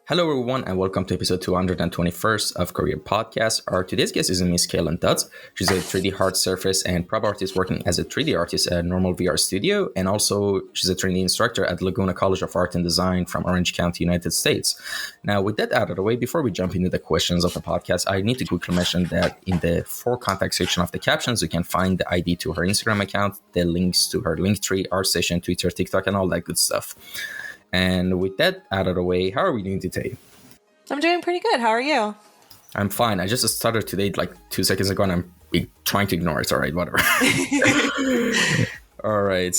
Hello, everyone, and welcome to episode 221st of Kouryer podcast. Our today's guest is Miss Kailin Dodds. She's a 3D hard surface and prop artist working as a 3D artist at NormalVR studio, and also she's a 3D instructor at Laguna College of Art and Design from Orange County, United States. Now, with that out of the way, before we jump into the questions of the podcast, I need to quickly mention that in the for contact section of the captions, you can find the ID to her Instagram account, the links to her Linktree, ArtStation, Twitter, TikTok, and all that good stuff. And with that out of the way, how are we doing today? I'm doing pretty good. How are you? I'm fine. I just started today like 2 seconds ago and I'm trying to ignore it. All right, whatever. All right,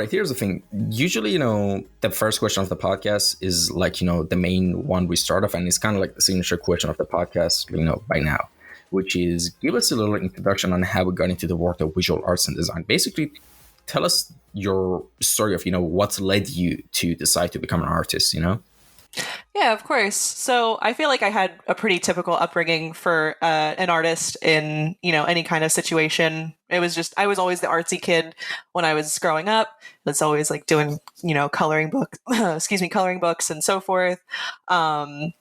here's the thing. Usually, the first question of the podcast is like, the main one we start off, and it's kind of like the signature question of the podcast, by now, which is give us a little introduction on how we got into the world of visual arts and design. Basically, tell us your story of, what's led you to decide to become an artist, Yeah, of course. So I feel like I had a pretty typical upbringing for an artist in, any kind of situation. It was just, I was always the artsy kid when I was growing up. That's always like doing, coloring books and so forth. And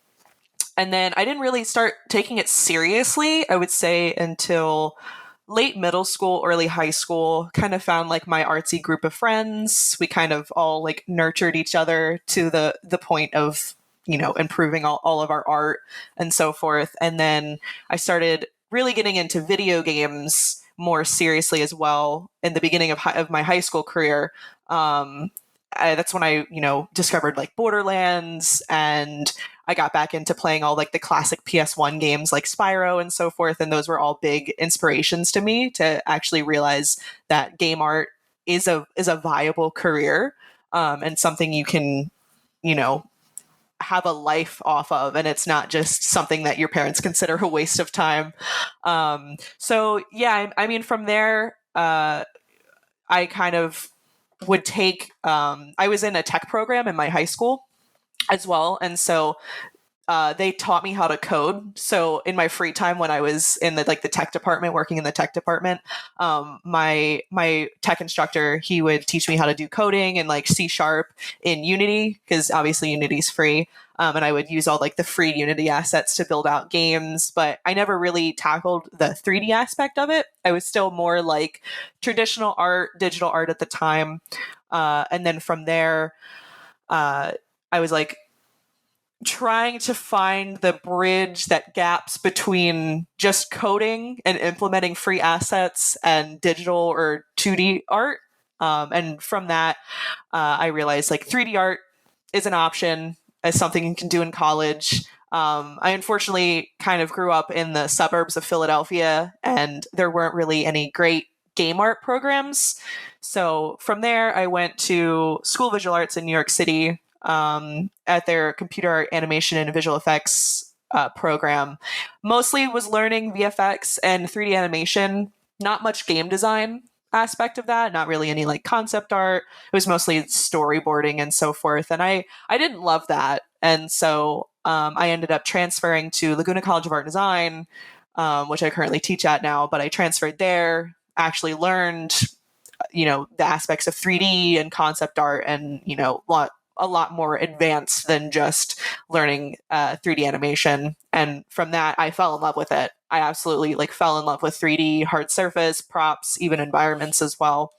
then I didn't really start taking it seriously, I would say, until late middle school, early high school. Kind of found like my artsy group of friends. We kind of all like nurtured each other to the point of, improving all of our art and so forth. And then I started really getting into video games more seriously as well in the beginning of my high school career. That's when I, discovered like Borderlands, and I got back into playing all like the classic PS1 games like Spyro and so forth. And those were all big inspirations to me to actually realize that game art is a viable career, and something you can, have a life off of. And it's not just something that your parents consider a waste of time. So yeah, I mean, from there, I kind of would take, I was in a tech program in my high school as well. And so they taught me how to code. So in my free time when I was in the tech department, working in the tech department, my tech instructor, he would teach me how to do coding and like C# in Unity, because obviously Unity is free. And I would use all like the free Unity assets to build out games, but I never really tackled the 3D aspect of it. I was still more like traditional art, digital art at the time. And then from there, I was like trying to find the bridge that gaps between just coding and implementing free assets and digital or 2D art. And from that, I realized like 3D art is an option, as something you can do in college. I unfortunately kind of grew up in the suburbs of Philadelphia, and there weren't really any great game art programs. So from there, I went to School of Visual Arts in New York City, at their computer art, animation, and visual effects program. Mostly was learning VFX and 3D animation, not much game design aspect of that, not really any like concept art. It was mostly storyboarding and so forth. And I didn't love that. And so I ended up transferring to Laguna College of Art and Design, which I currently teach at now, but I transferred there, actually learned, the aspects of 3D and concept art and, a lot more advanced than just learning 3D animation. And from that, I fell in love with it. I absolutely fell in love with 3D, hard surface, props, even environments as well.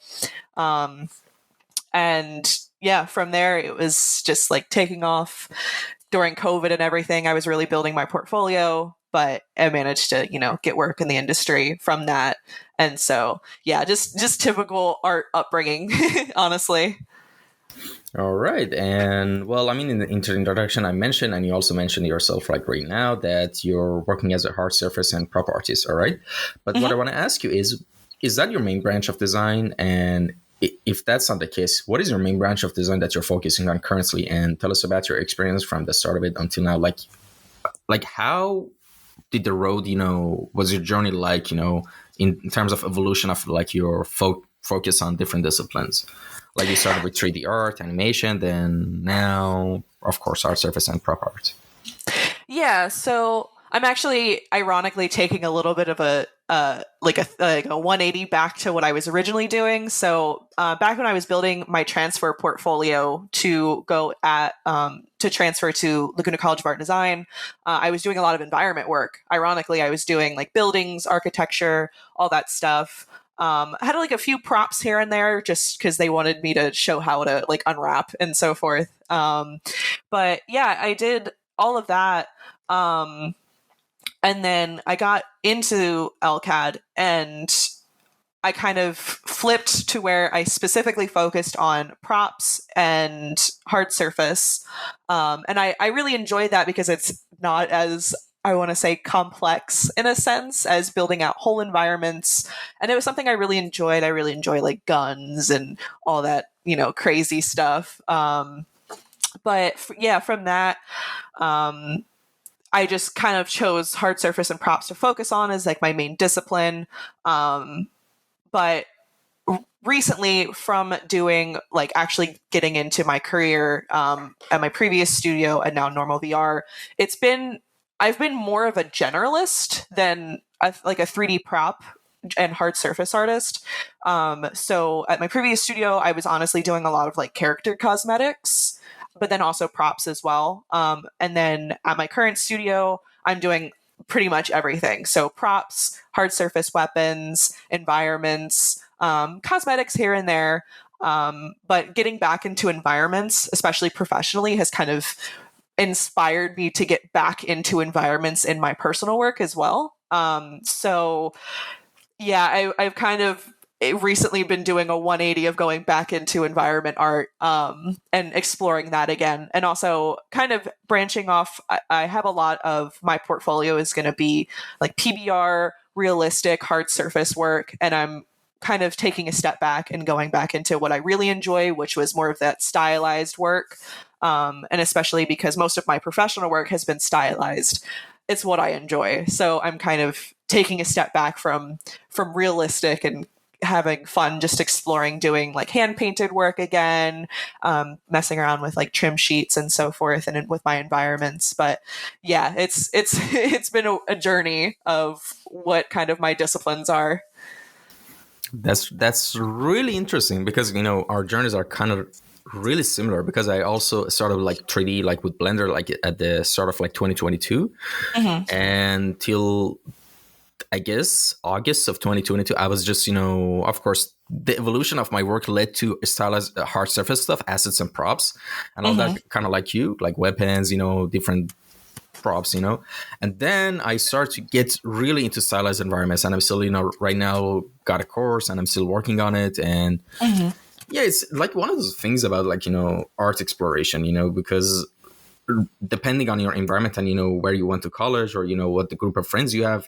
And yeah, from there, it was just taking off during COVID and everything. I was really building my portfolio, but I managed to, get work in the industry from that. And so, yeah, just typical art upbringing, honestly. All right. And well, I mean, in the introduction, I mentioned, and you also mentioned yourself right now, that you're working as a hard surface and prop artist. All right. But what I want to ask you is that your main branch of design? And if that's not the case, what is your main branch of design that you're focusing on currently? And tell us about your experience from the start of it until now. Like how did the road, was your journey like, in terms of evolution of your focus on different disciplines? Like you started with 3D art, animation, then now, of course, art surface and prop art. Yeah, so I'm actually ironically taking a little bit of a like a 180 back to what I was originally doing. So back when I was building my transfer portfolio to go at to transfer to Laguna College of Art and Design, I was doing a lot of environment work. Ironically, I was doing like buildings, architecture, all that stuff. I had like a few props here and there just because they wanted me to show how to like unwrap and so forth. But yeah, I did all of that. And then I got into LCAD and I kind of flipped to where I specifically focused on props and hard surface. And I really enjoyed that because it's not as, I want to say, complex in a sense as building out whole environments. And it was something I really enjoyed. I really enjoy like guns and all that, crazy stuff. But yeah, from that, I just kind of chose hard surface and props to focus on as like my main discipline. But recently, from doing like actually getting into my career at my previous studio and now NormalVR, I've been more of a generalist than like a 3D prop and hard surface artist. So at my previous studio, I was honestly doing a lot of like character cosmetics, but then also props as well. And then at my current studio, I'm doing pretty much everything. So props, hard surface weapons, environments, cosmetics here and there. But getting back into environments, especially professionally, has kind of inspired me to get back into environments in my personal work as well. So yeah, I've kind of recently been doing a 180 of going back into environment art and exploring that again. And also kind of branching off. I have a lot of my portfolio is going to be like PBR, realistic, hard surface work. And I'm kind of taking a step back and going back into what I really enjoy, which was more of that stylized work. And especially because most of my professional work has been stylized. It's what I enjoy. So I'm kind of taking a step back from realistic and having fun just exploring doing like hand painted work again, messing around with like trim sheets and so forth and with my environments. But yeah, it's it's been a journey of what kind of my disciplines are. That's really interesting because our journeys are kind of really similar because I also started like 3D like with Blender like at the start of like 2022 and till I guess August of 2022 I was just of course the evolution of my work led to stylized hard surface stuff, assets and props and all that, kind of like you, like weapons, different props, and then I start to get really into stylized environments and I'm still right now got a course and I'm still working on it. And yeah, it's like one of those things about like art exploration, because depending on your environment and where you went to college or what the group of friends you have,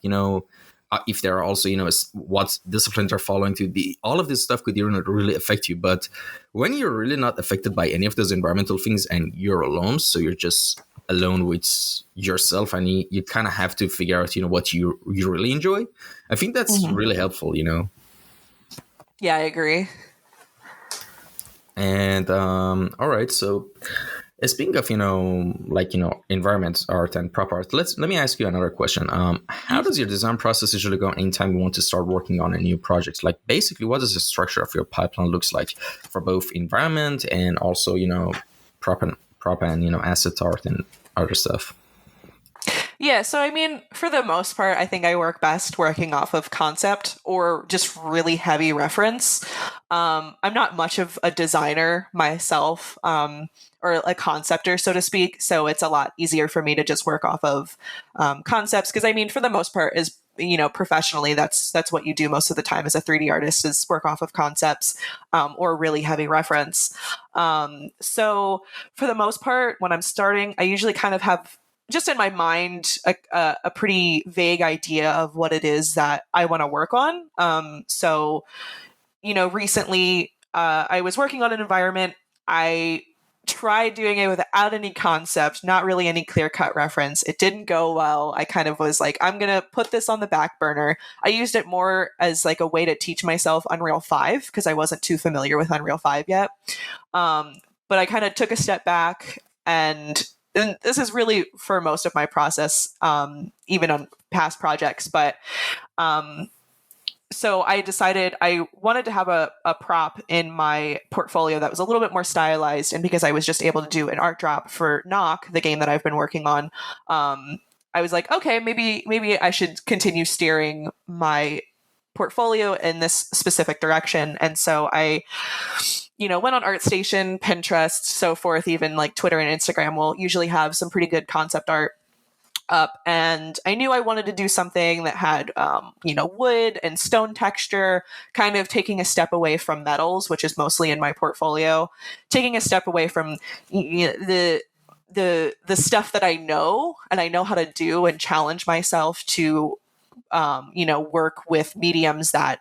if there are also what disciplines are following to the all of this stuff could really affect you. But when you're really not affected by any of those environmental things and you're alone, so you're just alone with yourself and you kind of have to figure out what you really enjoy. I think that's really helpful. Yeah, I agree. And all right, so speaking of environment art and prop art, let me ask you another question. How does your design process usually go anytime you want to start working on a new project? Like basically, what does the structure of your pipeline looks like for both environment and also prop and asset art and other stuff? Yeah, so I mean, for the most part, I think I work best working off of concept or just really heavy reference. I'm not much of a designer myself, or a conceptor, so to speak. So it's a lot easier for me to just work off of concepts. Because I mean, for the most part, is professionally, that's what you do most of the time as a 3D artist is work off of concepts or really heavy reference. So for the most part, when I'm starting, I usually kind of have just in my mind a pretty vague idea of what it is that I want to work on. So recently I was working on an environment. I tried doing it without any concept, not really any clear-cut reference. It didn't go well. I kind of was like, I'm going to put this on the back burner. I used it more as like a way to teach myself Unreal 5 because I wasn't too familiar with Unreal 5 yet. But I kind of took a step back and this is really for most of my process, even on past projects. But So I decided I wanted to have a prop in my portfolio that was a little bit more stylized. And because I was just able to do an art drop for Knock, the game that I've been working on, I was like, okay, maybe I should continue steering my portfolio in this specific direction. And so I went on ArtStation, Pinterest, so forth. Even like Twitter and Instagram will usually have some pretty good concept art up, and I knew I wanted to do something that had wood and stone texture, kind of taking a step away from metals, which is mostly in my portfolio, taking a step away from the stuff that I know and I know how to do, and challenge myself to work with mediums that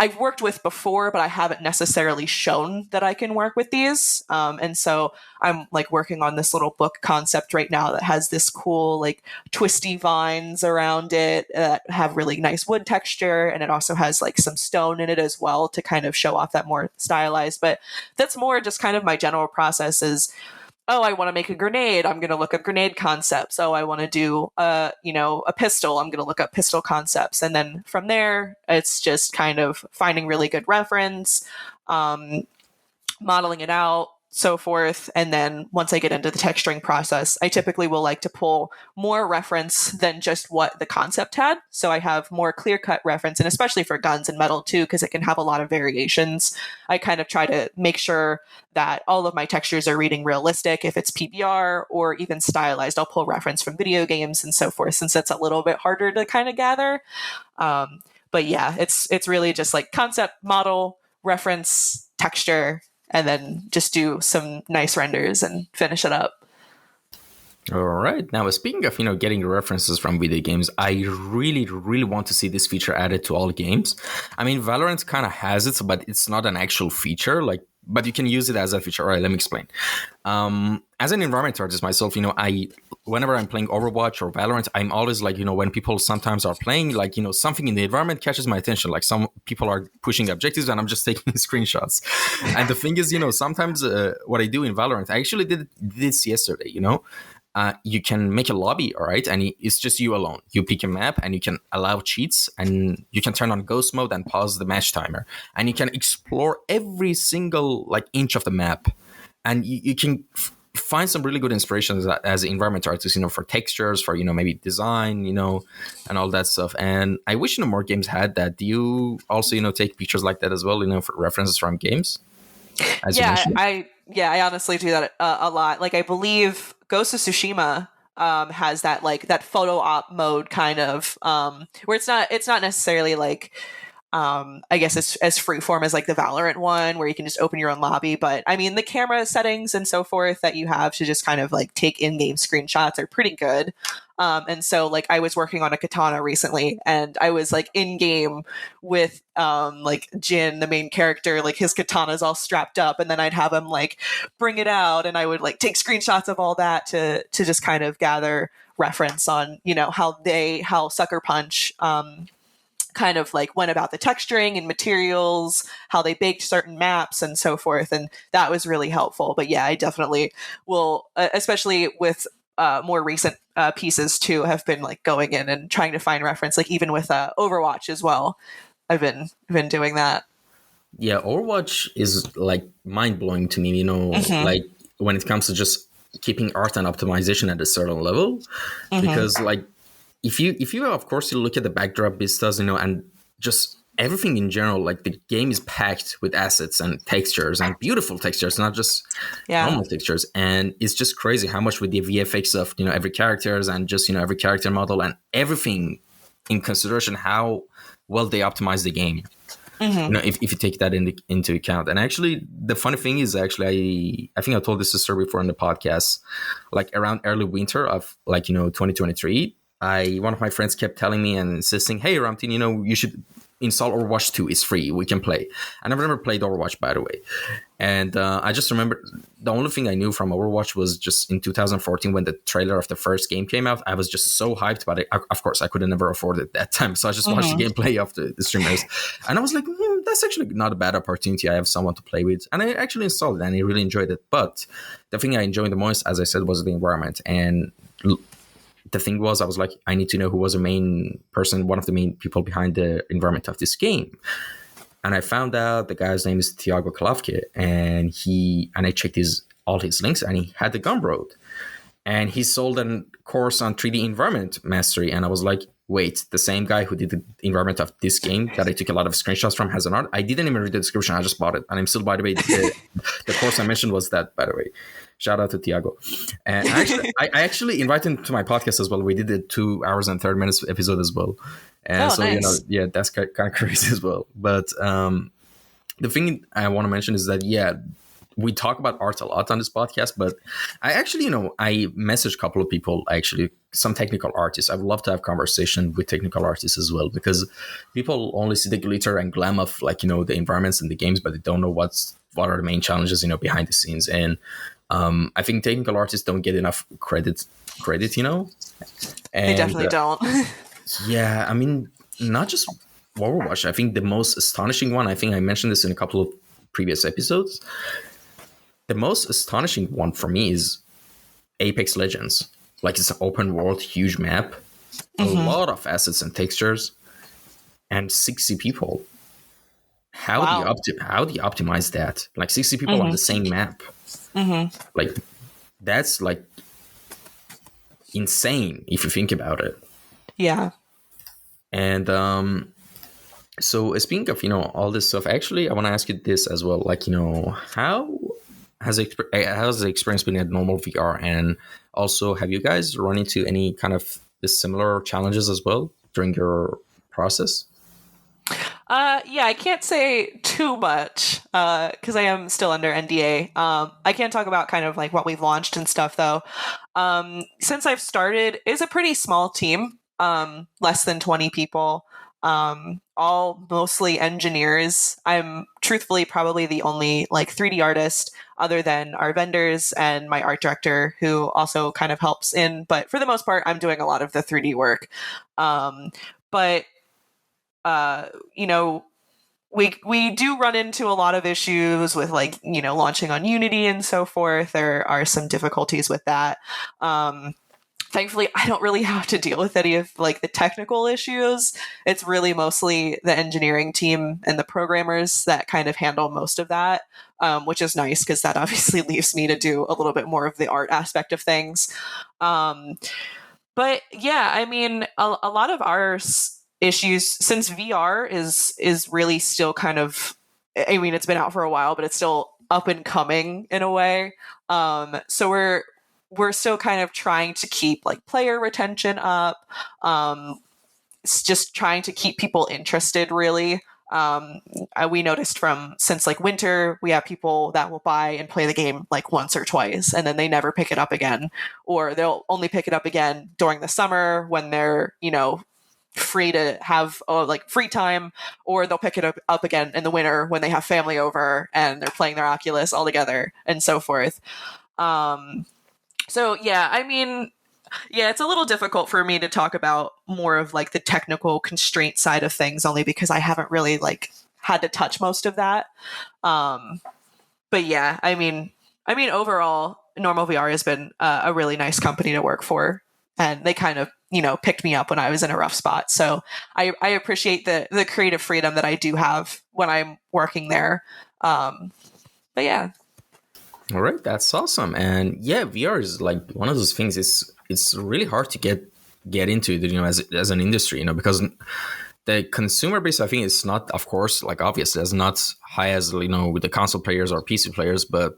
I've worked with before, but I haven't necessarily shown that I can work with these. And so I'm like working on this little book concept right now that has this cool, like twisty vines around it that have really nice wood texture. And it also has like some stone in it as well to kind of show off that more stylized. But that's more just kind of my general process is, oh, I want to make a grenade. I'm going to look up grenade concepts. Oh, I want to do a pistol. I'm going to look up pistol concepts. And then from there, it's just kind of finding really good reference, modeling it out, so forth. And then once I get into the texturing process, I typically will like to pull more reference than just what the concept had. So I have more clear-cut reference, and especially for guns and metal too, because it can have a lot of variations. I kind of try to make sure that all of my textures are reading realistic. If it's PBR or even stylized, I'll pull reference from video games and so forth, since that's a little bit harder to kind of gather. But yeah, it's really just like concept, model, reference, texture, and then just do some nice renders and finish it up. All right. Now, speaking of, getting references from video games, I really, really want to see this feature added to all games. I mean, Valorant kind of has it, but it's not an actual feature. But you can use it as a feature. All right, let me explain. As an environment artist myself, whenever I'm playing Overwatch or Valorant, I'm always like, when people sometimes are playing, like, something in the environment catches my attention. Like some people are pushing objectives and I'm just taking screenshots. And the thing is, sometimes what I do in Valorant, I actually did this yesterday, you can make a lobby, all right? And it's just you alone. You pick a map and you can allow cheats and you can turn on ghost mode and pause the match timer. And you can explore every single inch of the map. And you can find some really good inspirations as an environment artist, for textures, for, maybe design, and all that stuff. And I wish, more games had that. Do you also, take pictures like that as well, for references from games? I honestly do that a lot. Like I believe Ghost of Tsushima has that that photo op mode kind of where it's not necessarily like I guess it's as freeform as like the Valorant one where you can just open your own lobby. But I mean, the camera settings and so forth that you have to just kind of take in-game screenshots are pretty good. And so I was working on a katana recently and I was in game with Jin, the main character, his katana's all strapped up, and then I'd have him bring it out and I would take screenshots of all that to just kind of gather reference on, how Sucker Punch kind of went about the texturing and materials, how they baked certain maps and so forth. And that was really helpful. But yeah, I definitely will, especially with more recent pieces too, have been going in and trying to find reference, even with Overwatch as well. I've been doing that. Yeah, Overwatch is mind blowing to me, when it comes to just keeping art and optimization at a certain level, because if you of course you look at the backdrop vistas, and just everything in general, the game is packed with assets and textures and beautiful textures, not just normal textures. And it's just crazy how much with the VFX of every characters and just every character model and everything in consideration, how well they optimize the game. If you take that into account. And actually, the funny thing is, I think I told this story before in the podcast, around early winter of 2023. One of my friends kept telling me and insisting, hey, Ramtin, you should install Overwatch 2. It's free. We can play. I never played Overwatch, by the way. And I just remember the only thing I knew from Overwatch was just in 2014 when the trailer of the first game came out. I was just so hyped about it. Of course, I could have never afforded it that time. So I just watched the gameplay of the streamers. And I was like, that's actually not a bad opportunity. I have someone to play with. And I actually installed it and I really enjoyed it. But the thing I enjoyed the most, as I said, was the environment. And the thing was, I was like, I need to know who was the main person, one of the main people behind the environment of this game. And I found out the guy's name is Tiago Kalavke, and I checked all his links, and he had the Gumroad, and he sold a course on 3D environment mastery. And I was like, wait, the same guy who did the environment of this game that I took a lot of screenshots from has an art. I didn't even read the description. I just bought it. And I'm still, by the way, the course I mentioned was that, by the way. Shout out to Tiago. And I actually invited him to my podcast as well. We did a 2 hours and 30 minutes episode as well. And so, nice. That's kind of crazy as well. But the thing I want to mention is that, we talk about art a lot on this podcast, but I actually, I messaged a couple of people, actually, some technical artists. I would love to have conversation with technical artists as well, because people only see the glitter and glam of the environments and the games, but they don't know what are the main challenges, behind the scenes. And I think technical artists don't get enough credit, And, they definitely don't. Yeah, I mean, not just Overwatch. I think the most astonishing one, I think I mentioned this in a couple of previous episodes. The most astonishing one for me is Apex Legends. It's an open world, huge map, a lot of assets and textures, and 60 people. How do you optimize that? 60 people on the same map. That's insane if you think about it. Yeah. And so speaking of all this stuff, actually I want to ask you this as well. How has the experience been at NormalVR, and also have you guys run into any kind of similar challenges as well during your process? Yeah, I can't say too much because I am still under NDA. I can talk about kind of what we've launched and stuff, though. Since I've started, it's a pretty small team, less than 20 people, all mostly engineers. I'm truthfully probably the only 3D artist other than our vendors and my art director, who also kind of helps in. But for the most part, I'm doing a lot of the 3D work. But we do run into a lot of issues with launching on Unity and so forth. There are some difficulties with that. Thankfully, I don't really have to deal with any of the technical issues. It's really mostly the engineering team and the programmers that kind of handle most of that, which is nice because that obviously leaves me to do a little bit more of the art aspect of things. But yeah, I mean, a lot of our issues, since VR is really still kind of, I mean, it's been out for a while, but it's still up and coming in a way. So we're still kind of trying to keep player retention up. It's just trying to keep people interested, really. We noticed since winter, we have people that will buy and play the game once or twice, and then they never pick it up again, or they'll only pick it up again during the summer when they're, free to have free time, or they'll pick it up again in the winter when they have family over and they're playing their Oculus all together and so forth. So yeah, I mean, yeah, it's a little difficult for me to talk about more of the technical constraint side of things, only because I haven't really had to touch most of that. But yeah, I mean overall, NormalVR has been a really nice company to work for, and they kind of picked me up when I was in a rough spot. So I appreciate the creative freedom that I do have when I'm working there. But yeah. All right, that's awesome. And yeah, VR is one of those things. It's really hard to get into it, as an industry, because the consumer base, I think, is not, of course, obviously, as not high as with the console players or PC players, but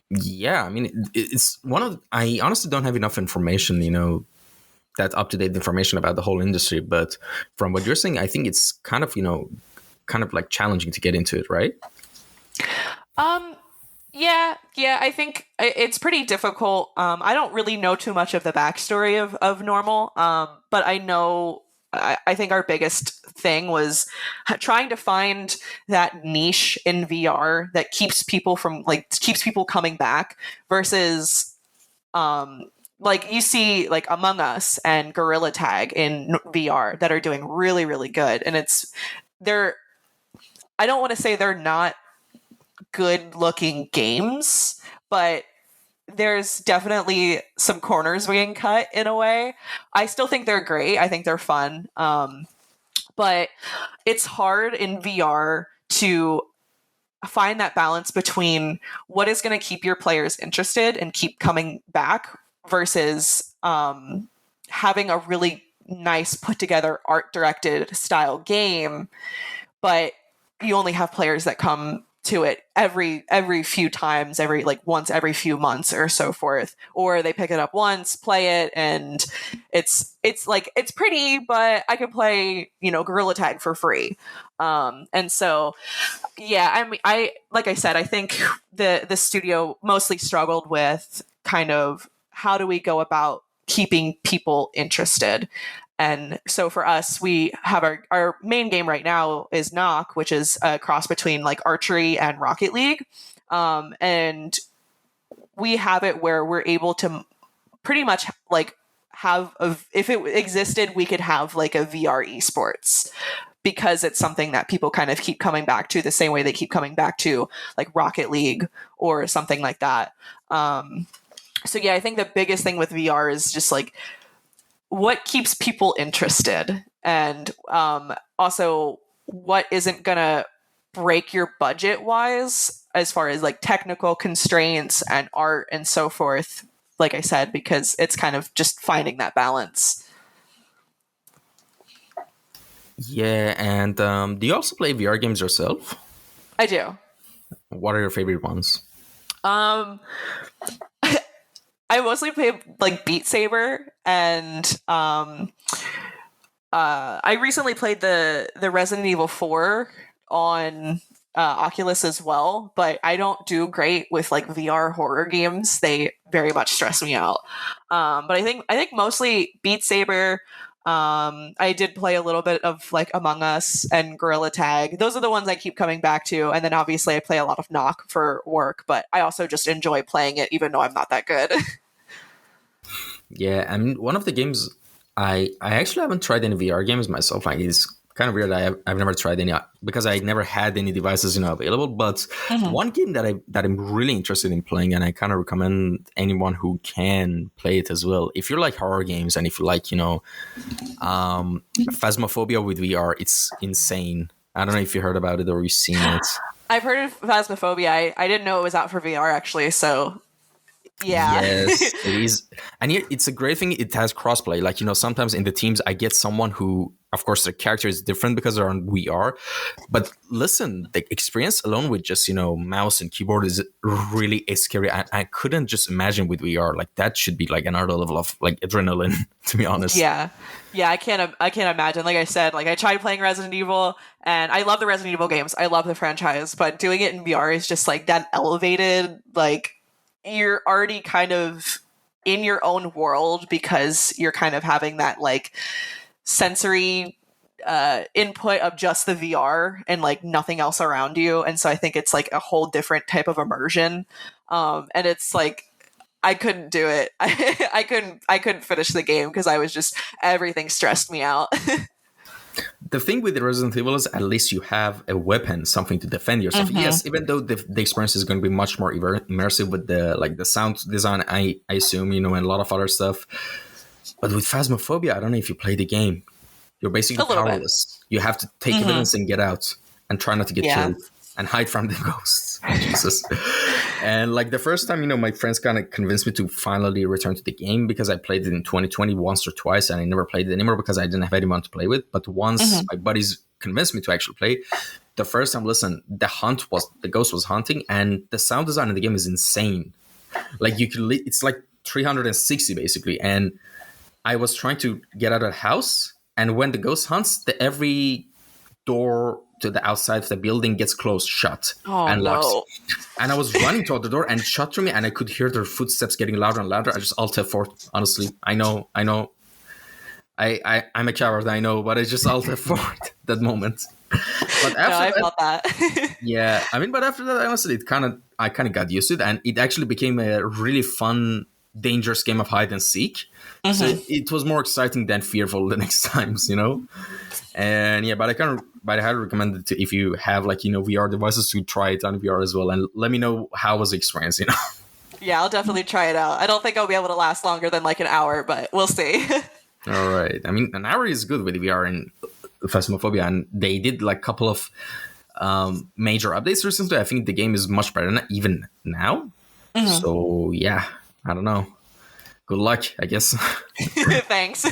yeah, I mean, it's one of. I honestly don't have enough information, that up to date information about the whole industry. But from what you're saying, I think it's kind of challenging to get into it, right? Yeah, I think it's pretty difficult. I don't really know too much of the backstory of Normal, but I know, I think our biggest thing was trying to find that niche in VR that keeps people coming back versus, you see Among Us and Gorilla Tag in VR that are doing really, really good. And I don't want to say they're not good looking games, but there's definitely some corners being cut in a way. I still think they're great. I think they're fun. But it's hard in VR to find that balance between what is going to keep your players interested and keep coming back versus having a really nice put together art directed style game, but you only have players that come to it every few times, once every few months or so forth, or they pick it up once, play it, and it's pretty, but I could play Gorilla Tag for free. And so yeah, I mean, like I said, I think the studio mostly struggled with kind of how do we go about keeping people interested. And so for us, we have our main game right now is Knock, which is a cross between like archery and Rocket League. And we have it where we're able to pretty much like if it existed, we could have like a VR esports, because it's something that people kind of keep coming back to the same way they keep coming back to like Rocket League or something like that. So yeah, I think the biggest thing with VR is just like what keeps people interested, and also what isn't gonna break your budget wise as far as like technical constraints and art and so forth, like I said, because it's kind of just finding that balance. Yeah, and do you also play VR games yourself? I do. What are your favorite ones? I mostly play like Beat Saber, and I recently played the Resident Evil 4 on Oculus as well, but I don't do great with like VR horror games. They very much stress me out. But I think mostly Beat Saber. I did play a little bit of like Among Us and Gorilla Tag. Those are the ones I keep coming back to. And then obviously I play a lot of Knock for work, but I also just enjoy playing it even though I'm not that good. Yeah, I mean, one of the games I actually haven't tried any VR games myself. Like, it's kind of weird. I've never tried any because I never had any devices available. But one game that I'm really interested in playing, and I kind of recommend anyone who can play it as well. If you like horror games and if you like Phasmophobia with VR, it's insane. I don't know if you heard about it or you've seen it. I've heard of Phasmophobia. I didn't know it was out for VR actually. So yeah. Yes, it is. And it's a great thing. It has crossplay. Like, sometimes in the teams, I get someone who, of course, their character is different because they're on VR. But listen, the experience alone with just, mouse and keyboard is really scary. I couldn't just imagine with VR. Like, that should be like another level of like adrenaline, to be honest. Yeah. Yeah, I can't imagine. Like I said, like I tried playing Resident Evil, and I love the Resident Evil games. I love the franchise, but doing it in VR is just like that elevated, like, you're already kind of in your own world because you're kind of having that like sensory input of just the VR and like nothing else around you. And so I think it's like a whole different type of immersion. And it's like, I couldn't do it. I couldn't finish the game because I was just, everything stressed me out. The thing with the Resident Evil is at least you have a weapon, something to defend yourself. Mm-hmm. Yes, even though the experience is going to be much more immersive with the sound design, I assume, and a lot of other stuff. But with Phasmophobia, I don't know if you play the game. You're basically powerless. You have to take evidence and get out and try not to get killed and hide from the ghosts. Jesus. And like the first time, my friends kind of convinced me to finally return to the game because I played it in 2020 once or twice and I never played it anymore because I didn't have anyone to play with. But once my buddies convinced me to actually play, the first time, listen, the ghost was hunting and the sound design in the game is insane. Like it's like 360 basically. And I was trying to get out of the house, and when the ghost hunts, every door to the outside of the building gets closed, shut, and locked. No. And I was running toward the door and it shut through me, and I could hear their footsteps getting louder and louder. I just alt F4. Honestly, I know. I'm a coward, I know, but I just alt F4 that moment. But after I felt that. Yeah, I mean, but after that, honestly, I kind of got used to it, and it actually became a really fun, dangerous game of hide and seek. So it was more exciting than fearful the next times, And yeah, but I highly recommend it if you have VR devices to try it on VR as well, and let me know how was the experience. Yeah, I'll definitely try it out. I don't think I'll be able to last longer than like an hour, but we'll see. All right. I mean, an hour is good with VR and Phasmophobia, and they did like a couple of major updates recently. I think the game is much better than even now. Mhm. So yeah, I don't know. Good luck, I guess. Thanks.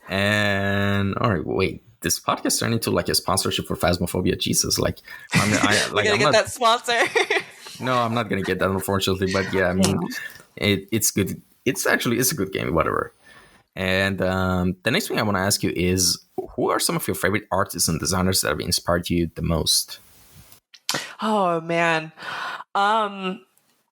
And all right, wait. This podcast turned into like a sponsorship for Phasmophobia. Jesus, like We gotta I'm get not. that sponsor. No, I'm not gonna get that unfortunately. But yeah, I mean, it's good. It's a good game. Whatever. And the next thing I want to ask you is, who are some of your favorite artists and designers that have inspired you the most? Oh man. Um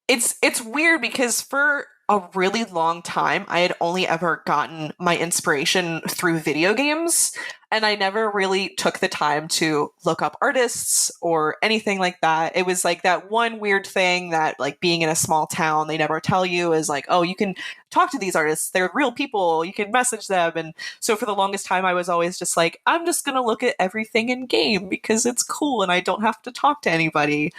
it's weird because for a really long time I had only ever gotten my inspiration through video games, and I never really took the time to look up artists or anything like that. It was like that one weird thing that, like, being in a small town, they never tell you is like, oh, you can talk to these artists, they're real people, you can message them. And so for the longest time I was always just like, I'm just going to look at everything in game because it's cool and I don't have to talk to anybody.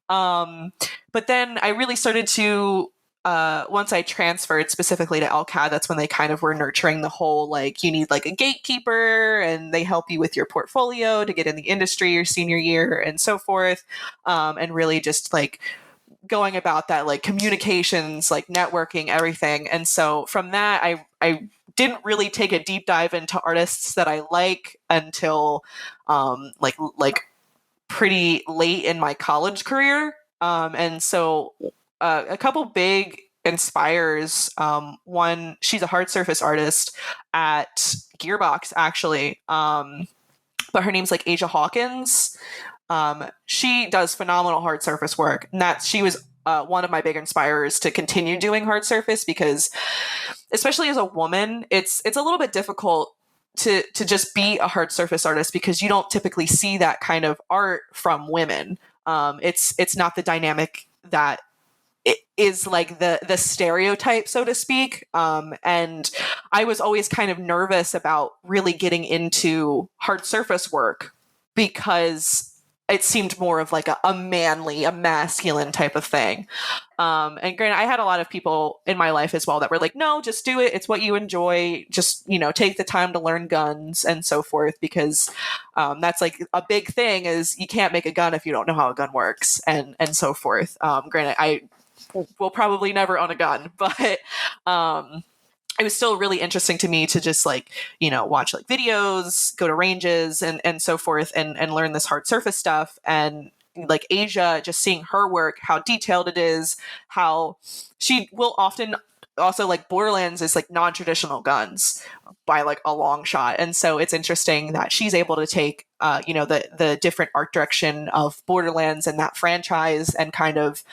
um, but then I really started to, once I transferred specifically to LCAD, that's when they kind of were nurturing the whole, like, you need like a gatekeeper and they help you with your portfolio to get in the industry your senior year and so forth. And really just like going about that, like, communications, like networking, everything. And so from that, I didn't really take a deep dive into artists that I like until like pretty late in my college career. And so a couple big inspires. One, she's a hard surface artist at Gearbox, actually. But her name's like Asia Hawkins. She does phenomenal hard surface work. And that she was one of my big inspirers to continue doing hard surface because, especially as a woman, it's a little bit difficult to just be a hard surface artist because you don't typically see that kind of art from women. It's not the dynamic that it is like the stereotype, so to speak. And I was always kind of nervous about really getting into hard surface work because it seemed more of like a manly, a masculine type of thing. And granted, I had a lot of people in my life as well that were like, no, just do it. It's what you enjoy. Just, take the time to learn guns and so forth, because that's like a big thing is you can't make a gun if you don't know how a gun works and so forth. Granted, I will probably never own a gun, but it was still really interesting to me to just like, watch like videos, go to ranges and so forth and learn this hard surface stuff. And like Asia, just seeing her work, how detailed it is, how she will often also, like, Borderlands is like non-traditional guns by like a long shot. And so it's interesting that she's able to take, the different art direction of Borderlands and that franchise and kind of,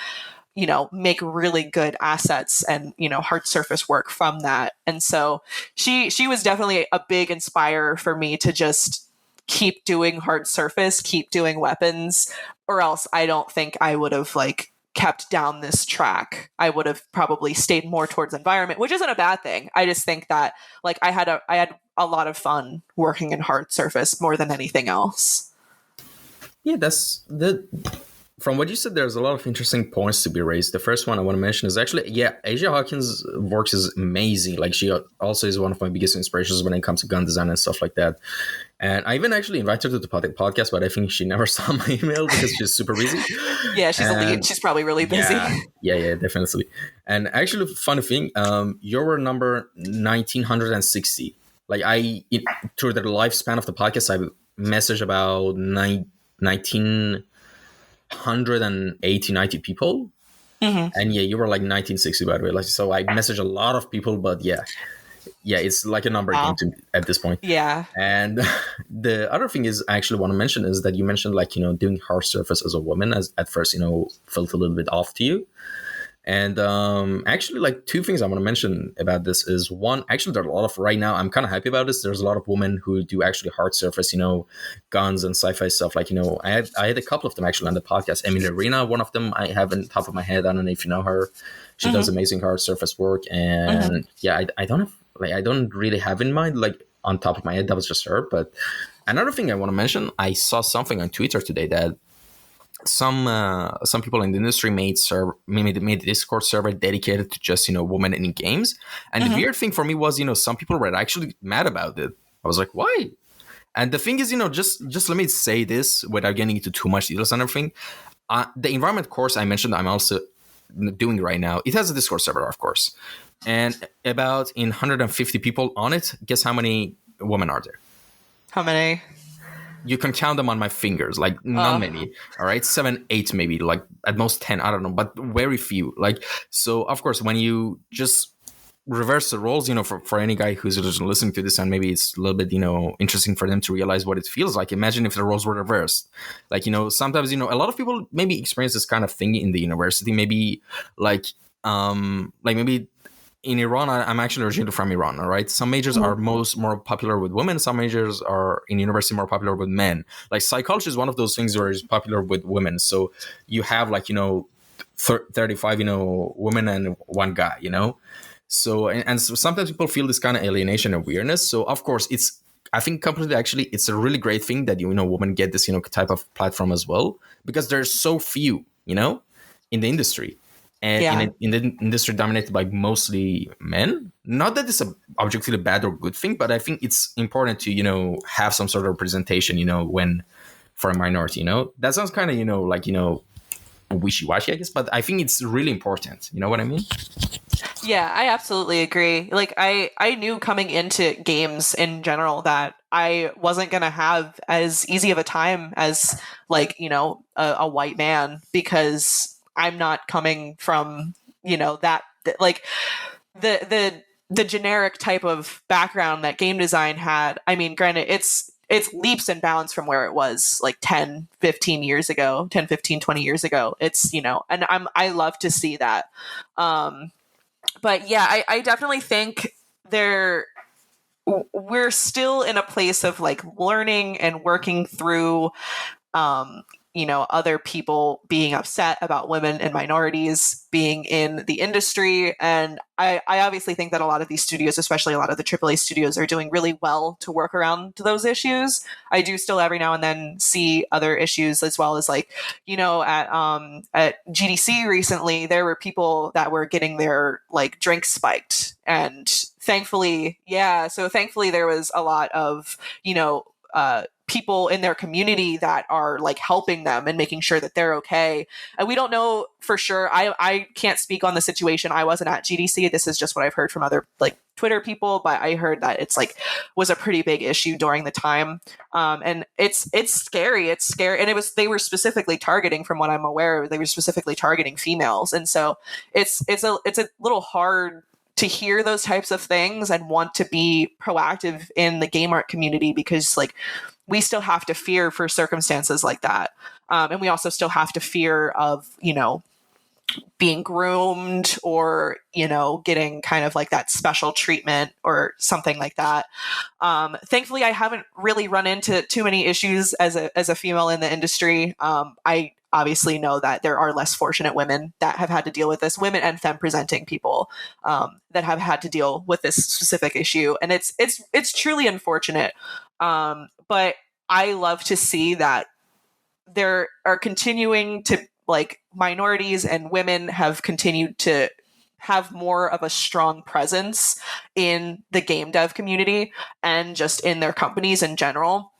make really good assets and, hard surface work from that. And so she was definitely a big inspire for me to just keep doing hard surface, keep doing weapons, or else I don't think I would have like kept down this track. I would have probably stayed more towards environment, which isn't a bad thing. I just think that like I had a lot of fun working in hard surface more than anything else. Yeah, that's the. From what you said, there's a lot of interesting points to be raised. The first one I want to mention is actually, yeah, Asia Hawkins' works is amazing. Like, she also is one of my biggest inspirations when it comes to gun design and stuff like that. And I even actually invited her to the podcast, but I think she never saw my email because she's super busy. Yeah, she's a lead. She's probably really busy. Yeah, definitely. And actually, funny thing, you were number 1960. Like, through the lifespan of the podcast, I messaged about 180, 90 people. Mm-hmm. And yeah, you were like 1960, by the way. Like, so I messaged a lot of people, but yeah, it's like a number game to me at this point. Yeah. And the other thing is I actually want to mention is that you mentioned like, doing hard surface as a woman as at first, felt a little bit off to you. And actually, like, two things I want to mention about this is, one, actually, there are a lot of, right now, I'm kind of happy about this. There's a lot of women who do actually hard surface, guns and sci-fi stuff. Like, I had a couple of them actually on the podcast. Emily Arena, one of them I have on top of my head. I don't know if you know her. She does amazing hard surface work. And yeah, I don't have, like, I don't really have in mind, like, on top of my head, that was just her. But another thing I want to mention, I saw something on Twitter today that some people in the industry made a Discord server dedicated to just women in games. And the Mm-hmm. weird thing for me was some people were actually mad about it. I was like, why? And the thing is, just let me say this without getting into too much details and everything. The environment course I mentioned, I'm also doing right now. It has a Discord server, of course, and about 150 people on it. Guess how many women are there? How many? You can count them on my fingers, like not many. All right, 7, 8, maybe, like at most 10. I don't know, but very few. Like, so of course, when you just reverse the roles, for any guy who's just listening to this, and maybe it's a little bit, interesting for them to realize what it feels like. Imagine if the roles were reversed. Like, sometimes, a lot of people maybe experience this kind of thing in the university. Maybe like maybe in Iran, I'm actually originally from Iran. All right, some majors are more popular with women. Some majors are in university more popular with men. Like psychology is one of those things where it's popular with women. So you have 35 women and one guy. So and so sometimes people feel this kind of alienation and weirdness. So of course I think completely actually it's a really great thing that women get this type of platform as well, because there's so few in the industry. And Yeah. in the industry dominated by mostly men. Not that it's a objectively bad or good thing, but I think it's important to have some sort of representation when for a minority. That sounds kind of wishy-washy, I guess, but I think it's really important. You know what I mean? Yeah, I absolutely agree. Like I knew coming into games in general that I wasn't going to have as easy of a time as a white man, because I'm not coming from, like the generic type of background that game design had. I mean, granted, it's leaps and bounds from where it was like 10, 15 years ago, 10, 15, 20 years ago. It's, and I love to see that. But yeah, I definitely think we're still in a place of like learning and working through um, other people being upset about women and minorities being in the industry. And I obviously think that a lot of these studios, especially a lot of the AAA studios, are doing really well to work around those issues. I do still every now and then see other issues, as well as at GDC recently, there were people that were getting their like drinks spiked. And thankfully there was a lot of, people in their community that are like helping them and making sure that they're okay. And we don't know for sure. I can't speak on the situation. I wasn't at GDC. This is just what I've heard from other like Twitter people, but I heard that it's like was a pretty big issue during the time. And it's scary. It's scary. And they were specifically targeting, from what I'm aware, they were specifically targeting females. And so it's a little hard to hear those types of things and want to be proactive in the game art community, because like we still have to fear for circumstances like that. And we also still have to fear of, being groomed or, getting kind of like that special treatment or something like that. Thankfully, I haven't really run into too many issues as a female in the industry. I obviously know that there are less fortunate women that have had to deal with this, women and femme presenting people that have had to deal with this specific issue. And it's truly unfortunate. But I love to see that there are continuing to like minorities and women have continued to have more of a strong presence in the game dev community and just in their companies in general.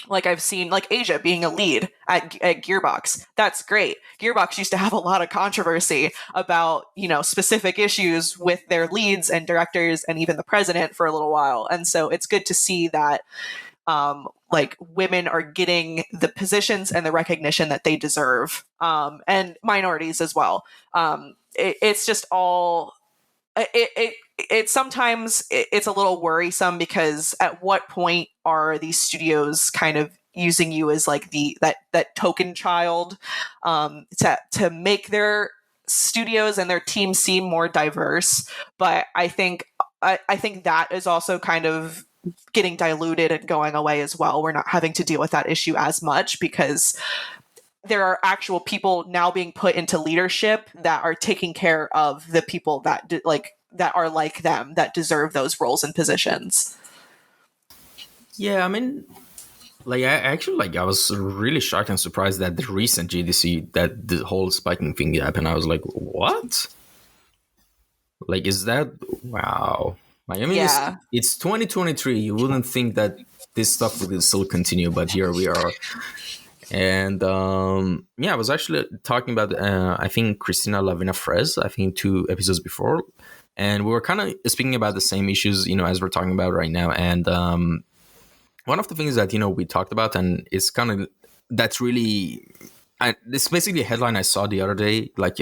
Like I've seen like Asia being a lead at Gearbox. That's great. Gearbox used to have a lot of controversy about, specific issues with their leads and directors and even the president for a little while. And so it's good to see that like women are getting the positions and the recognition that they deserve, and minorities as well. It's just all it sometimes it's a little worrisome, because at what point are these studios kind of using you as like that token child to make their studios and their teams seem more diverse? But I think that is also kind of getting diluted and going away as well. We're not having to deal with that issue as much, because there are actual people now being put into leadership that are taking care of the people that that are like them, that deserve those roles and positions. Yeah, I mean, Like I actually like I was really shocked and surprised that the recent GDC that the whole spiking thing happened. I was like, what? Like, is that wow? Like, I mean, Yeah. it's 2023. You wouldn't think that this stuff would still continue, but here we are. And yeah, I was actually talking about I think Christina Lavina Frez, I think 2 episodes before, and we were kind of speaking about the same issues, as we're talking about right now. And one of the things that we talked about, and it's kind of that's really this basically a headline I saw the other day, like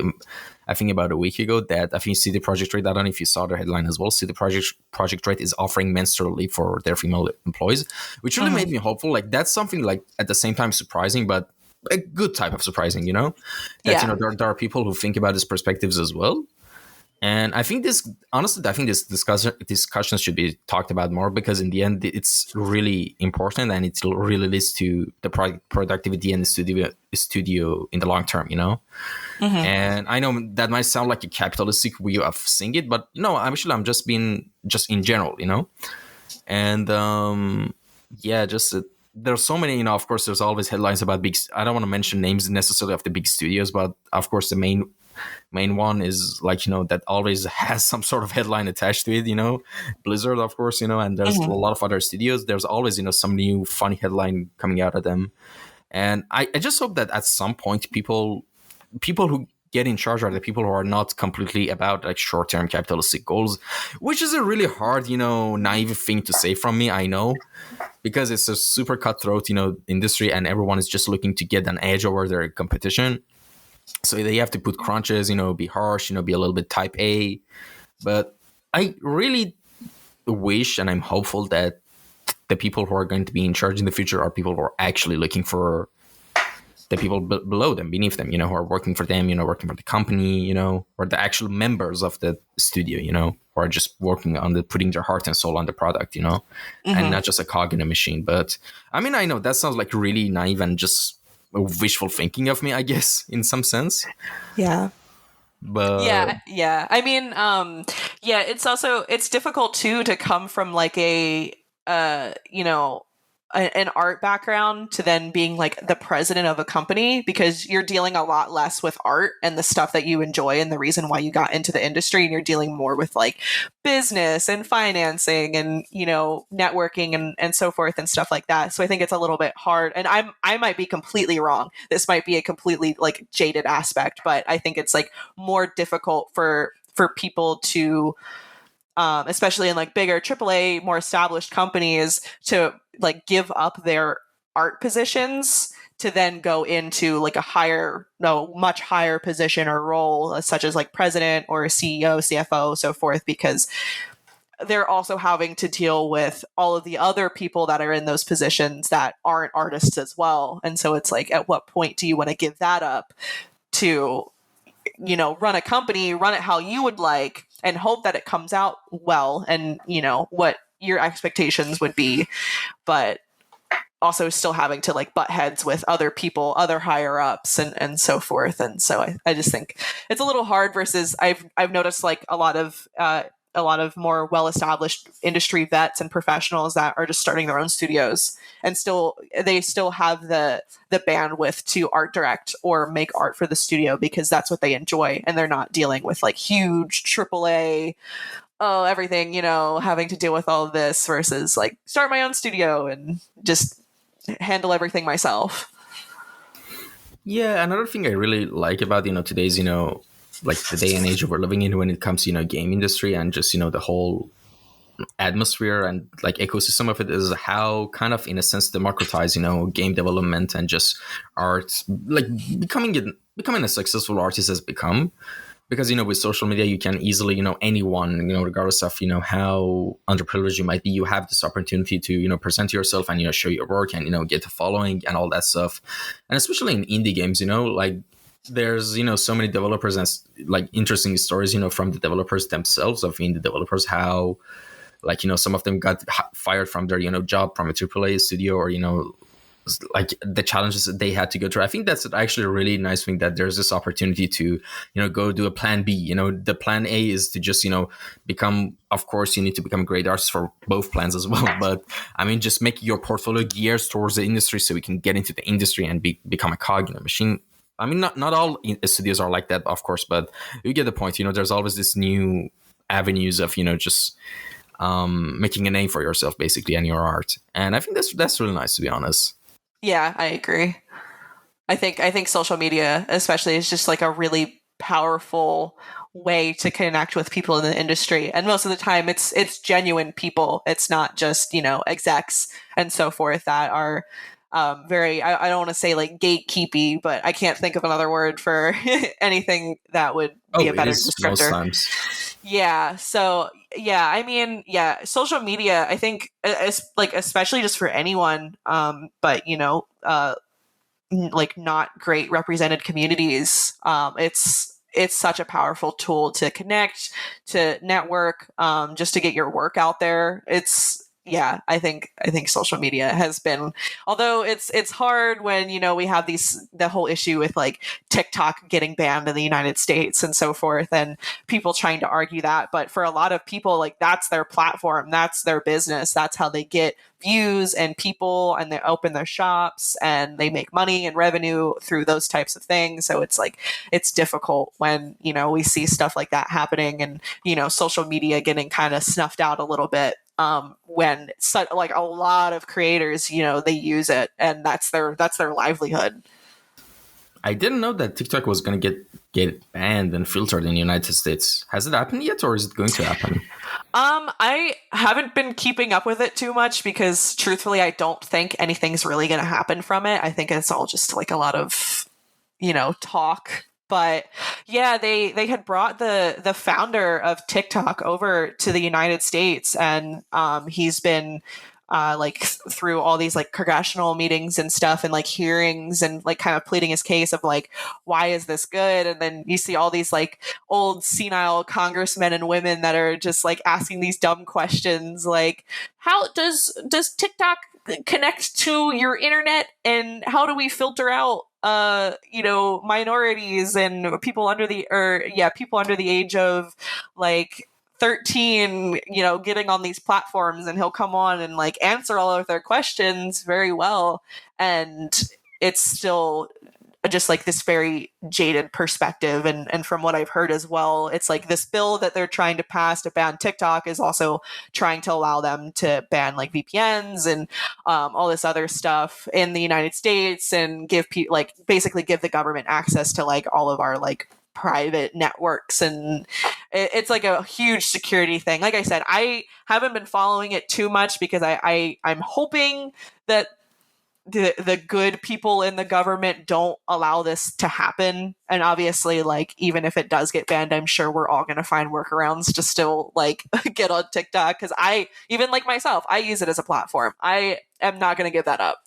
I think about a week ago, that I think CD Projekt Red, I don't know if you saw the headline as well, CD Projekt Red is offering menstrual leave for their female employees, which really made me hopeful. Like that's something like at the same time surprising, but a good type of surprising, that Yeah. there are people who think about these perspectives as well. And I think this discussion should be talked about more, because in the end, it's really important, and it really leads to the productivity and the studio in the long term, Hmm. And I know that might sound like a capitalistic way of seeing it, but no, I'm just being just in general, And yeah, just there's so many, of course, there's always headlines about big. I don't want to mention names necessarily of the big studios, but of course the main one is like that always has some sort of headline attached to it, Blizzard, of course, and there's a Hmm. lot of other studios. There's always some new funny headline coming out of them. And I just hope that at some point people who get in charge are the people who are not completely about like short-term capitalistic goals, which is a really hard, naive thing to say from me, I know, because it's a super cutthroat, industry, and everyone is just looking to get an edge over their competition. So they have to put crunches, be harsh, be a little bit type A. But I really wish, and I'm hopeful that the people who are going to be in charge in the future are people who are actually looking for the people below them, beneath them, who are working for them, working for the company, or the actual members of the studio, who are just working on putting their heart and soul on the product, and Hmm. not just a cog in a machine. But I mean, I know that sounds like really naive and just wishful thinking of me, I guess, in some sense. Yeah. But Yeah, yeah. I mean, yeah, it's difficult too to come from like a an art background to then being like the president of a company, because you're dealing a lot less with art and the stuff that you enjoy and the reason why you got into the industry, and you're dealing more with like business and financing and networking and so forth and stuff like that. So I think it's a little bit hard, and I might be completely wrong. This might be a completely like jaded aspect, but I think it's like more difficult for people to especially in like bigger AAA, more established companies, to like give up their art positions to then go into like a higher, no, much higher position or role, such as like president or a CEO, CFO, so forth, because they're also having to deal with all of the other people that are in those positions that aren't artists as well. And so it's like, at what point do you want to give that up to run a company, run it how you would like, and hope that it comes out well, and what your expectations would be, but also still having to like butt heads with other people, other higher ups, and so forth. And so I just think it's a little hard, versus I've noticed like a lot of more well-established industry vets and professionals that are just starting their own studios, and they still have the bandwidth to art direct or make art for the studio, because that's what they enjoy, and they're not dealing with like huge AAA, oh, everything, having to deal with all of this, versus like start my own studio and just handle everything myself. yeah, another thing I really like about today's like the day and age we're living in when it comes to game industry and just the whole atmosphere and like ecosystem of it is how kind of in a sense democratize game development and just art, like becoming a successful artist has become, because with social media you can easily anyone regardless of how underprivileged you might be, you have this opportunity to present yourself and show your work and get a following and all that stuff. And especially in indie games, like there's so many developers and like interesting stories from the developers themselves, of indie developers, how like some of them got fired from their job from a AAA studio, or like the challenges that they had to go through. I think that's actually a really nice thing, that there's this opportunity to, go do a plan B. The plan A is to just, become, of course, you need to become a great artist for both plans as well. But I mean, just make your portfolio gears towards the industry so we can get into the industry and become a cog in a machine. I mean, not all studios are like that, of course, but you get the point. There's always this new avenues of, just making a name for yourself, basically, and your art. And I think that's really nice, to be honest. Yeah, I agree. I think social media especially is just like a really powerful way to connect with people in the industry. And most of the time it's genuine people. It's not just, execs and so forth that are very, I don't want to say like gatekeepy, but I can't think of another word for anything that would be a better descriptor. Most times. Yeah. So yeah, I mean, yeah, social media, I think like, especially just for anyone, but like not great represented communities. It's such a powerful tool to connect, to network, just to get your work out there. Yeah, I think social media has been, although it's hard when, we have the whole issue with like TikTok getting banned in the United States and so forth, and people trying to argue that. But for a lot of people, like that's their platform, that's their business, that's how they get views and people, and they open their shops and they make money and revenue through those types of things. So it's like, it's difficult when, we see stuff like that happening, and, social media getting kind of snuffed out a little bit. When like a lot of creators, they use it and that's their livelihood. I didn't know that TikTok was going to get banned and filtered in the United States. Has it happened yet, or is it going to happen? I haven't been keeping up with it too much because truthfully, I don't think anything's really going to happen from it. I think it's all just like a lot of, talk. But yeah, they had brought the founder of TikTok over to the United States, and he's been like through all these like congressional meetings and stuff, and like hearings, and like kind of pleading his case of like, why is this good? And then you see all these like old senile congressmen and women that are just like asking these dumb questions like, how does TikTok connect to your internet, and how do we filter out minorities and people under the age of like 13, getting on these platforms, and he'll come on and like answer all of their questions very well. And it's still just like this very jaded perspective. And from what I've heard as well, it's like this bill that they're trying to pass to ban TikTok is also trying to allow them to ban like VPNs and all this other stuff in the United States, and give people like basically give the government access to like all of our like private networks. And it's like a huge security thing. Like I said, I haven't been following it too much because I'm hoping that the good people in the government don't allow this to happen. And obviously, like, even if it does get banned, I'm sure we're all going to find workarounds to still like get on TikTok. Cause even like myself, I use it as a platform. I am not going to give that up.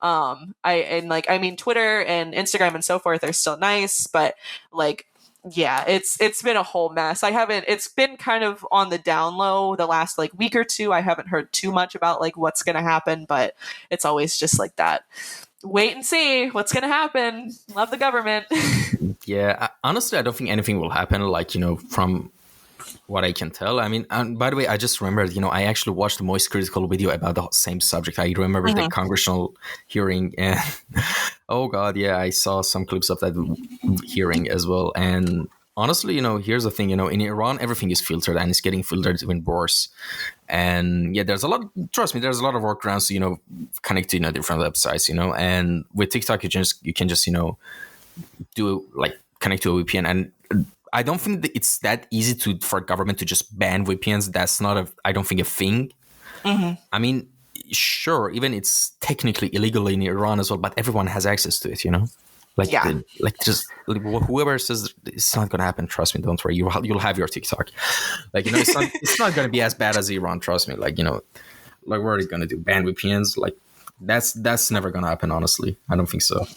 Twitter and Instagram and so forth are still nice, but like, yeah, it's been a whole mess. It's been kind of on the down low the last like week or two. I haven't heard too much about like what's going to happen, but it's always just like that. Wait and see what's going to happen. Love the government. Yeah, honestly, I don't think anything will happen. Like, from what I can tell. I mean, and by the way, I just remembered, I actually watched the Moist Critical video about the same subject. I remember the congressional hearing, and oh God, yeah, I saw some clips of that hearing as well. And honestly, here's the thing, in Iran, everything is filtered, and it's getting filtered even worse. And yeah, there's a lot of workarounds to, connect to, different websites, and with TikTok, you can just, do like connect to a VPN. And I don't think that it's that easy for government to just ban VPNs. That's not I don't think a thing. Mm-hmm. I mean, sure, even it's technically illegal in Iran as well, but everyone has access to it, Like, yeah. Whoever says it's not going to happen, trust me, don't worry. You'll have your TikTok. Like, it's not going to be as bad as Iran, trust me. Like, like what are they going to do? Ban VPNs? Like, that's never going to happen, honestly. I don't think so.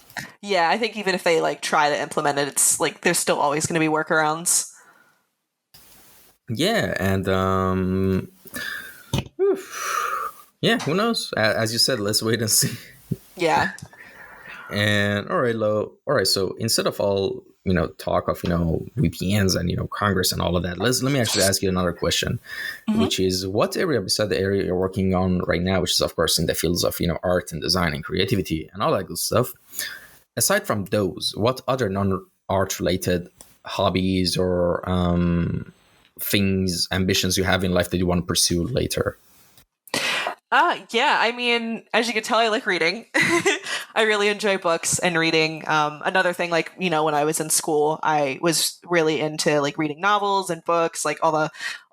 Yeah, I think even if they like try to implement it, it's like there's still always going to be workarounds. Yeah, and yeah, who knows? As you said, let's wait and see. Yeah. And all right. So instead of all talk of VPNs and Congress and all of that, let me actually ask you another question, Hmm. which is what area beside the area you're working on right now, which is of course in the fields of art and design and creativity and all that good stuff. Aside from those, what other non-art related hobbies or things, ambitions you have in life that you want to pursue later? Yeah, I mean, as you can tell, I like reading. I really enjoy books and reading. Another thing, like, when I was in school, I was really into like reading novels and books, like all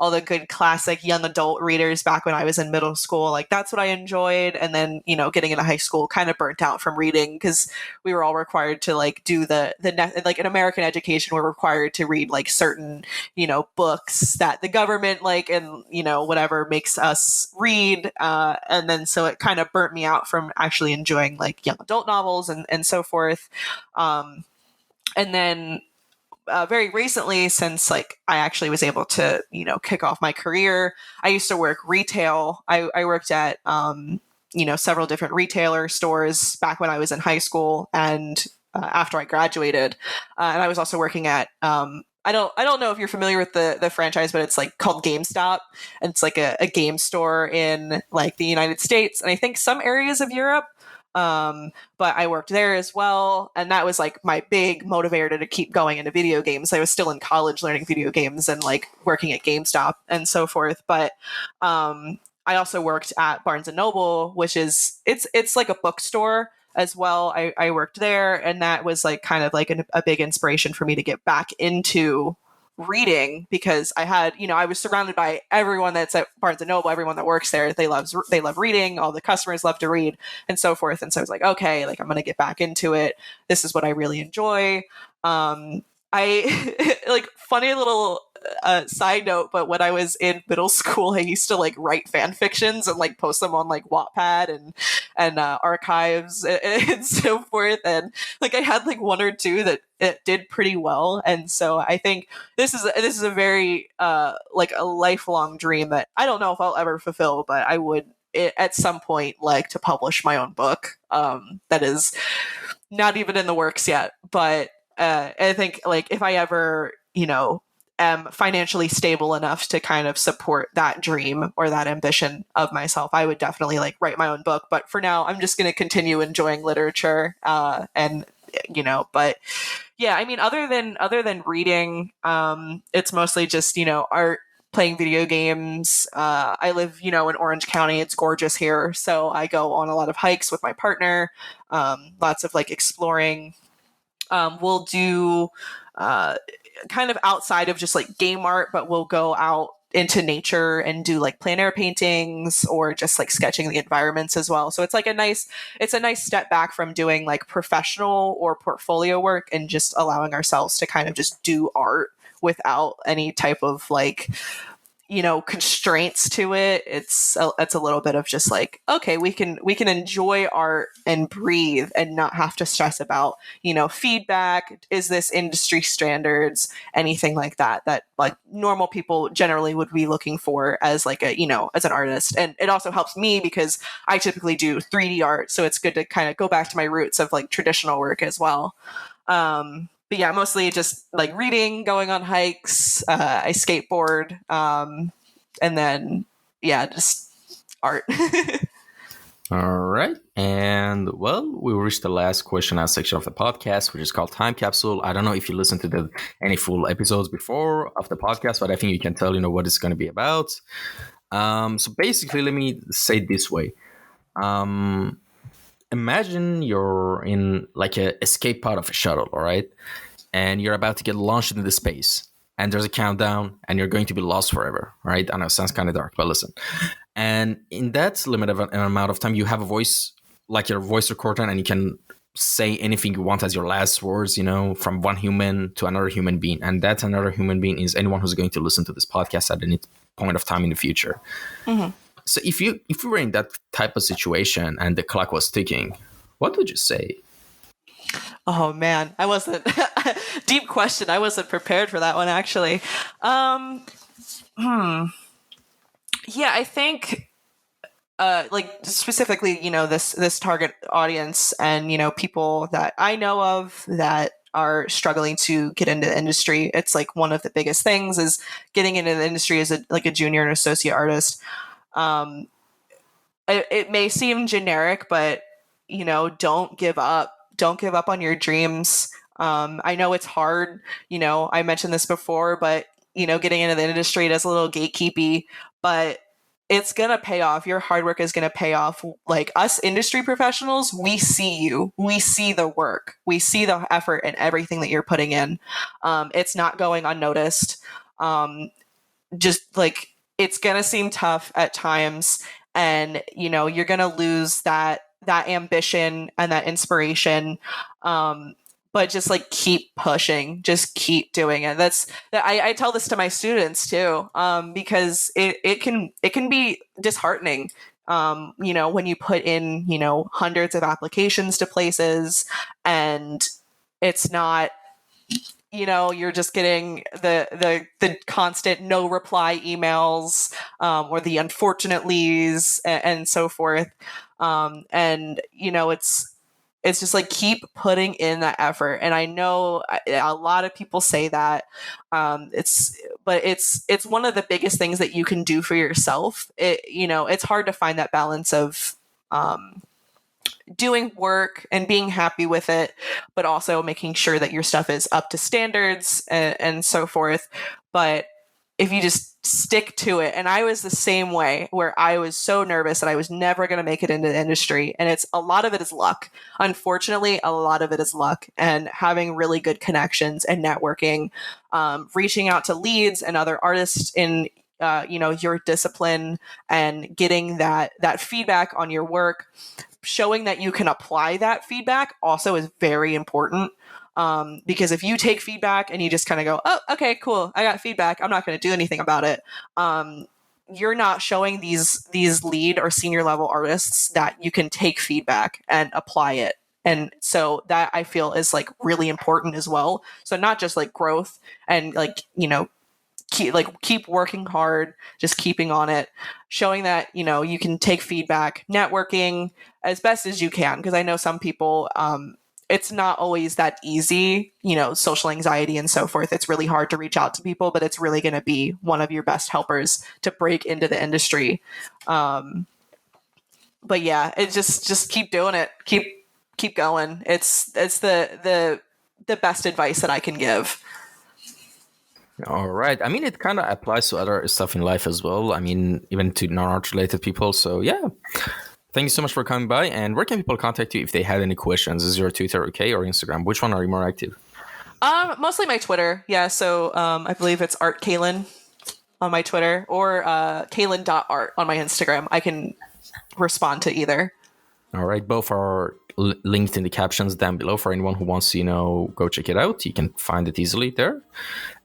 the good classic young adult readers back when I was in middle school. Like that's what I enjoyed. And then, getting into high school, kind of burnt out from reading because we were all required to like do like in American education, we're required to read like certain books that the government like and whatever makes us read, and then so it kind of burnt me out from actually enjoying like young adult novels and so forth. And then very recently, since like I actually was able to kick off my career, I used to work retail. I worked at several different retailer stores back when I was in high school and after I graduated. And I was also working at I don't know if you're familiar with the franchise, but it's like called GameStop, and it's like a game store in like the United States and I think some areas of Europe. But I worked there as well, and that was like my big motivator to keep going into video games. I was still in college learning video games and like working at GameStop and so forth. But I also worked at Barnes and Noble, which is it's like a bookstore as well. I worked there, and that was like kind of like a big inspiration for me to get back into reading because I had, I was surrounded by everyone that's at Barnes and Noble, everyone that works there. They love reading. All the customers love to read and so forth. And so I was like, okay, like I'm going to get back into it. This is what I really enjoy. I like funny little side note, but when I was in middle school, I used to like write fan fictions and like post them on like Wattpad and archives and so forth. And like I had like one or two that it did pretty well. And so I think this is a very like a lifelong dream that I don't know if I'll ever fulfill, but I would at some point like to publish my own book. That is not even in the works yet, but I think like if I ever am financially stable enough to kind of support that dream or that ambition of myself, I would definitely like write my own book. But for now, I'm just going to continue enjoying literature, and but yeah, I mean, other than reading, it's mostly just art, playing video games. I live in Orange County. It's gorgeous here, so I go on a lot of hikes with my partner. Lots of like exploring. We'll do kind of outside of just like game art, but we'll go out into nature and do like plein air paintings or just like sketching the environments as well. So it's a nice step back from doing like professional or portfolio work and just allowing ourselves to kind of just do art without any type of like constraints to it. It's a little bit of just like, okay, we can enjoy art and breathe and not have to stress about feedback. Is this industry standards? Anything like that like normal people generally would be looking for as like a as an artist. And it also helps me because I typically do 3D art, so it's good to kind of go back to my roots of like traditional work as well. But yeah, mostly just like reading, going on hikes. I skateboard, and then yeah, just art. All right. And well, we reached the last question and section of the podcast, which is called Time Capsule. I don't know if you listened to any full episodes before of the podcast, but I think you can tell, what it's going to be about. So basically, let me say it this way. Imagine you're in like a escape pod of a shuttle, all right? And you're about to get launched into space. And there's a countdown, and you're going to be lost forever, right? I know it sounds kind of dark, but listen. And in that limited amount of time, you have a voice, like your voice recorder, and you can say anything you want as your last words, from one human to another human being. And that another human being is anyone who's going to listen to this podcast at any point of time in the future. Mhm. So if you were in that type of situation and the clock was ticking, what would you say? Oh man, I wasn't deep question. I wasn't prepared for that one actually. Um, hmm. Yeah, I think like specifically, this target audience and, people that I know of that are struggling to get into the industry. It's like one of the biggest things is getting into the industry as a junior and associate artist. Um, it may seem generic, but don't give up. Don't give up on your dreams. I know it's hard. I mentioned this before, but getting into the industry does a little gatekeepy, but it's going to pay off. Your hard work is going to pay off. Like us industry professionals, we see you. We see the work. We see the effort and everything that you're putting in. It's not going unnoticed. Just like it's going to seem tough at times, and you're going to lose that ambition and that inspiration. But just like keep pushing, just keep doing it. I tell this to my students too, because it can be disheartening, when you put in, hundreds of applications to places and it's not, you're just getting the constant no reply emails, or the unfortunately's and so forth. And it's just like keep putting in that effort. And I know a lot of people say that, but it's one of the biggest things that you can do for yourself. It's hard to find that balance of doing work and being happy with it, but also making sure that your stuff is up to standards and so forth. But if you just stick to it, and I was the same way, where I was so nervous that I was never going to make it into the industry. And a lot of it is luck. Unfortunately, a lot of it is luck and having really good connections and networking, reaching out to leads and other artists in, your discipline and getting that feedback on your work. Showing that you can apply that feedback also is very important. Because if you take feedback and you just kind of go, oh, okay, cool, I got feedback, I'm not going to do anything about it. You're not showing these lead or senior level artists that you can take feedback and apply it. And so that I feel is like really important as well. So not just like growth and like, keep working hard, just keeping on it, showing that, you can take feedback, networking as best as you can. Because I know some people, it's not always that easy, social anxiety and so forth. It's really hard to reach out to people, but it's really going to be one of your best helpers to break into the industry. But yeah, it just keep doing it. Keep going. It's the best advice that I can give. All right. I mean, it kind of applies to other stuff in life as well. I mean, even to non-art related people. So yeah. Thank you so much for coming by. And where can people contact you if they had any questions? Is your Twitter okay or Instagram? Which one are you more active? Mostly my Twitter. Yeah. So I believe it's Art Kailin on my Twitter, or Kailin.art on my Instagram. I can respond to either. All right. Both are linked in the captions down below for anyone who wants to, go check it out. You can find it easily there.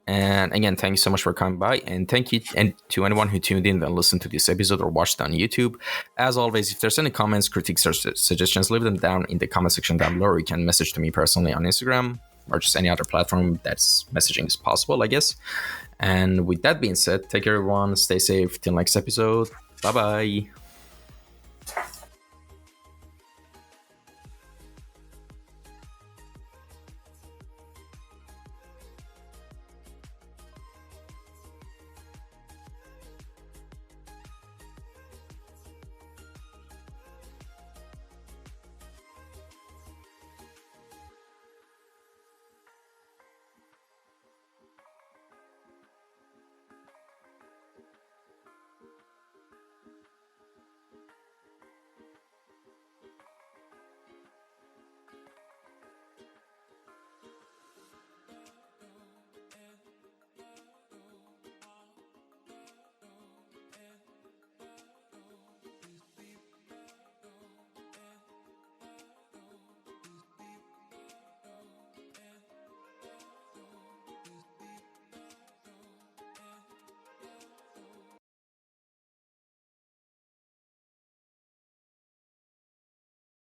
And again, thank you so much for coming by, and thank you and to anyone who tuned in and listened to this episode or watched it on YouTube. As always, if there's any comments, critiques, or suggestions, leave them down in the comment section down below, or you can message to me personally on Instagram or just any other platform that's messaging is possible, I guess. And with that being said, take care everyone, stay safe till next episode. Bye bye.